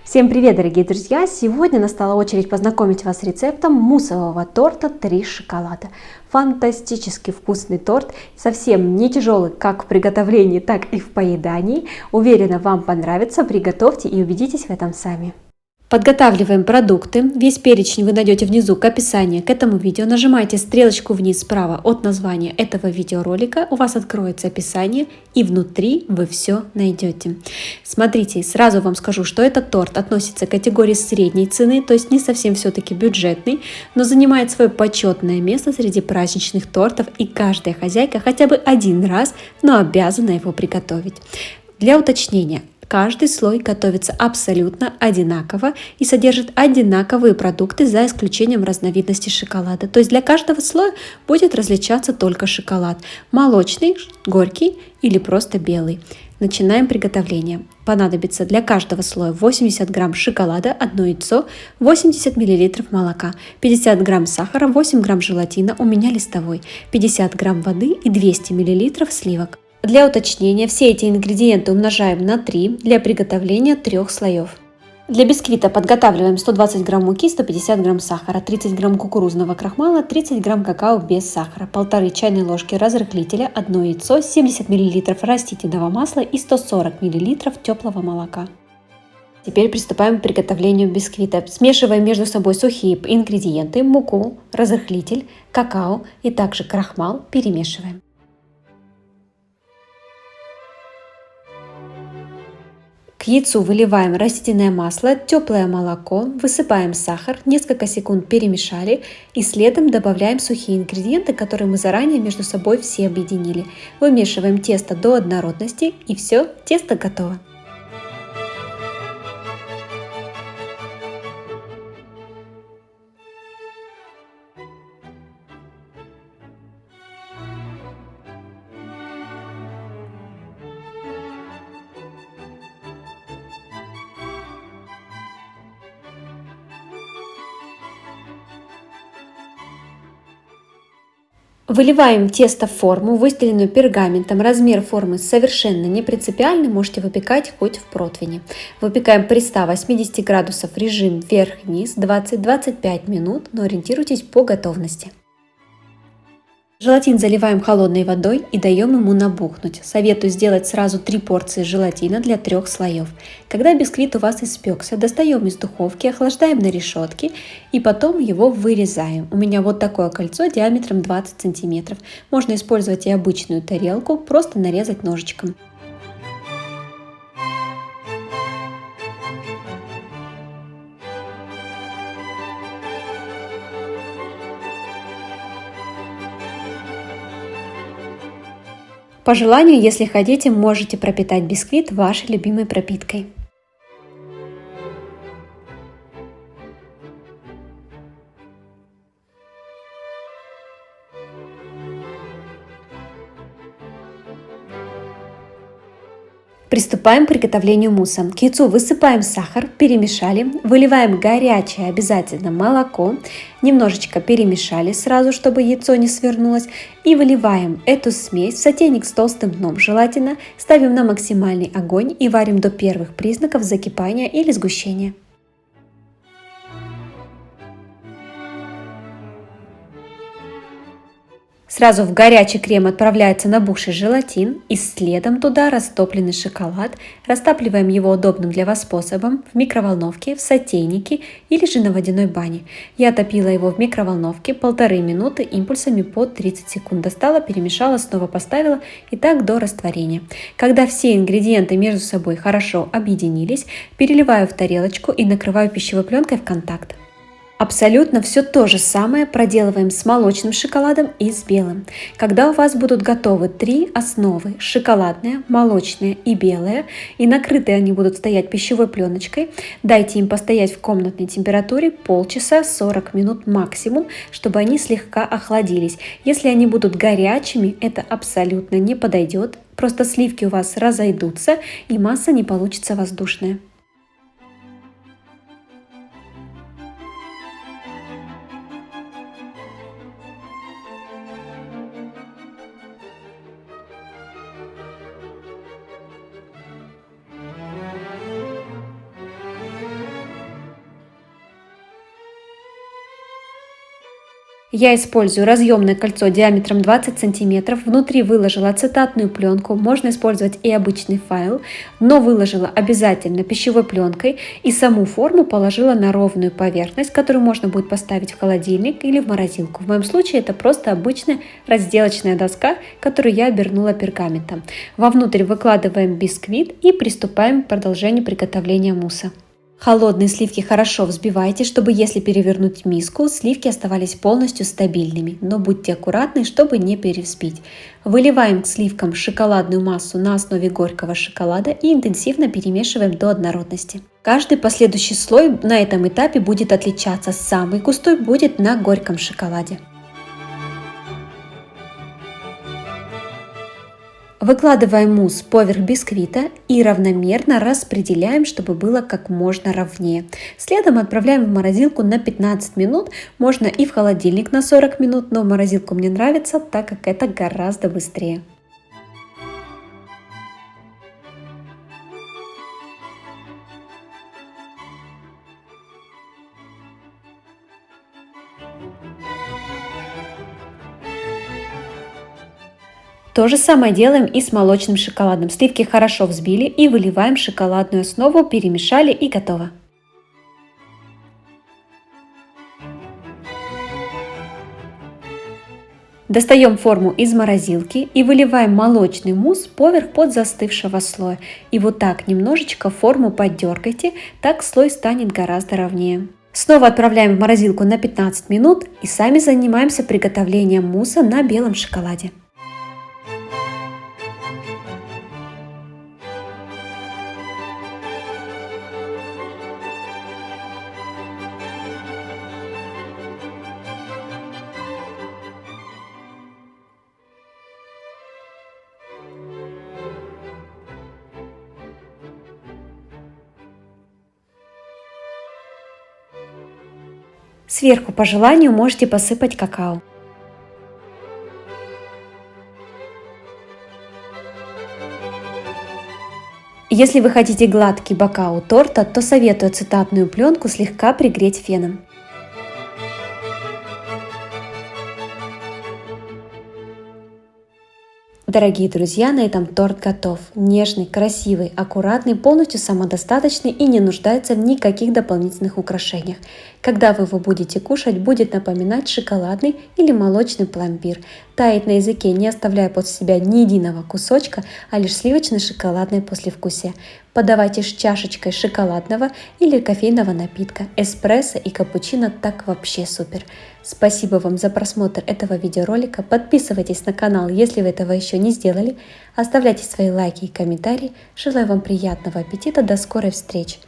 Всем привет, дорогие друзья! Сегодня настала очередь познакомить вас с рецептом муссового торта 3 шоколада. Фантастически вкусный торт, совсем не тяжелый как в приготовлении, так и в поедании. Уверена, вам понравится, приготовьте и убедитесь в этом сами. Подготавливаем продукты. Весь перечень вы найдете внизу к описанию к этому видео. Нажимаете стрелочку вниз справа от названия этого видеоролика. У вас откроется описание и внутри вы все найдете. Смотрите, сразу вам скажу, что этот торт относится к категории средней цены, то есть не совсем все-таки бюджетный, но занимает свое почетное место среди праздничных тортов, и каждая хозяйка хотя бы один раз, но обязана его приготовить. Для уточнения. Каждый слой готовится абсолютно одинаково и содержит одинаковые продукты за исключением разновидности шоколада. То есть для каждого слоя будет различаться только шоколад. Молочный, горький или просто белый. Начинаем приготовление. Понадобится для каждого слоя 80 грамм шоколада, 1 яйцо, 80 мл молока, 50 грамм сахара, 8 грамм желатина, у меня листовой, 50 грамм воды и 200 мл сливок. Для уточнения все эти ингредиенты умножаем на 3 для приготовления 3 слоев. Для бисквита подготавливаем 120 грамм муки, 150 грамм сахара, 30 грамм кукурузного крахмала, 30 грамм какао без сахара, 1,5 чайной ложки разрыхлителя, 1 яйцо, 70 мл растительного масла и 140 мл теплого молока. Теперь приступаем к приготовлению бисквита. Смешиваем между собой сухие ингредиенты, муку, разрыхлитель, какао и также крахмал перемешиваем. К яйцу выливаем растительное масло, теплое молоко, высыпаем сахар, несколько секунд перемешали и следом добавляем сухие ингредиенты, которые мы заранее между собой все объединили. Вымешиваем тесто до однородности и все, тесто готово. Выливаем тесто в форму, выстеленную пергаментом. Размер формы совершенно не принципиальный, можете выпекать хоть в противне. Выпекаем при 180 градусов режим вверх-вниз 20-25 минут, но ориентируйтесь по готовности. Желатин заливаем холодной водой и даем ему набухнуть. Советую сделать сразу 3 порции желатина для 3 слоев. Когда бисквит у вас испекся, достаем из духовки, охлаждаем на решетке и потом его вырезаем. У меня вот такое кольцо диаметром 20 см. Можно использовать и обычную тарелку, просто нарезать ножичком. По желанию, если хотите, можете пропитать бисквит вашей любимой пропиткой. Приступаем к приготовлению мусса. К яйцу высыпаем сахар, перемешали, выливаем горячее обязательно молоко, немножечко перемешали сразу, чтобы яйцо не свернулось, и выливаем эту смесь в сотейник с толстым дном, желательно ставим на максимальный огонь и варим до первых признаков закипания или сгущения. Сразу в горячий крем отправляется набухший желатин и следом туда растопленный шоколад. Растапливаем его удобным для вас способом в микроволновке, в сотейнике или же на водяной бане. Я топила его в микроволновке 1,5 минуты импульсами по 30 секунд. Достала, перемешала, снова поставила и так до растворения. Когда все ингредиенты между собой хорошо объединились, переливаю в тарелочку и накрываю пищевой пленкой в контакт. Абсолютно все то же самое проделываем с молочным шоколадом и с белым. Когда у вас будут готовы 3 основы – шоколадная, молочная и белая, и накрыты они будут стоять пищевой пленочкой, дайте им постоять в комнатной температуре полчаса, 40 минут максимум, чтобы они слегка охладились. Если они будут горячими, это абсолютно не подойдет, просто сливки у вас разойдутся и масса не получится воздушная. Я использую разъемное кольцо диаметром 20 см, внутри выложила ацетатную пленку, можно использовать и обычный файл, но выложила обязательно пищевой пленкой и саму форму положила на ровную поверхность, которую можно будет поставить в холодильник или в морозилку. В моем случае это просто обычная разделочная доска, которую я обернула пергаментом. Вовнутрь выкладываем бисквит и приступаем к продолжению приготовления мусса. Холодные сливки хорошо взбивайте, чтобы если перевернуть миску, сливки оставались полностью стабильными, но будьте аккуратны, чтобы не перевзбить. Выливаем к сливкам шоколадную массу на основе горького шоколада и интенсивно перемешиваем до однородности. Каждый последующий слой на этом этапе будет отличаться, самый густой будет на горьком шоколаде. Выкладываем мусс поверх бисквита и равномерно распределяем, чтобы было как можно ровнее. Следом отправляем в морозилку на 15 минут, можно и в холодильник на 40 минут, но в морозилку мне нравится, так как это гораздо быстрее. То же самое делаем и с молочным шоколадом. Сливки хорошо взбили и выливаем шоколадную основу, перемешали и готово. Достаем форму из морозилки и выливаем молочный мусс поверх подзастывшего слоя. И вот так немножечко форму поддергайте, так слой станет гораздо ровнее. Снова отправляем в морозилку на 15 минут и сами занимаемся приготовлением мусса на белом шоколаде. Сверху по желанию можете посыпать какао. Если вы хотите гладкий бока у торта, то советую ацетатную пленку слегка пригреть феном. Дорогие друзья, на этом торт готов. Нежный, красивый, аккуратный, полностью самодостаточный и не нуждается в никаких дополнительных украшениях. Когда вы его будете кушать, будет напоминать шоколадный или молочный пломбир. Тает на языке, не оставляя после себя ни единого кусочка, а лишь сливочно-шоколадное послевкусие. Подавайте с чашечкой шоколадного или кофейного напитка. Эспрессо и капучино так вообще супер. Спасибо вам за просмотр этого видеоролика. Подписывайтесь на канал, если вы этого еще не сделали. Оставляйте свои лайки и комментарии. Желаю вам приятного аппетита. До скорой встречи!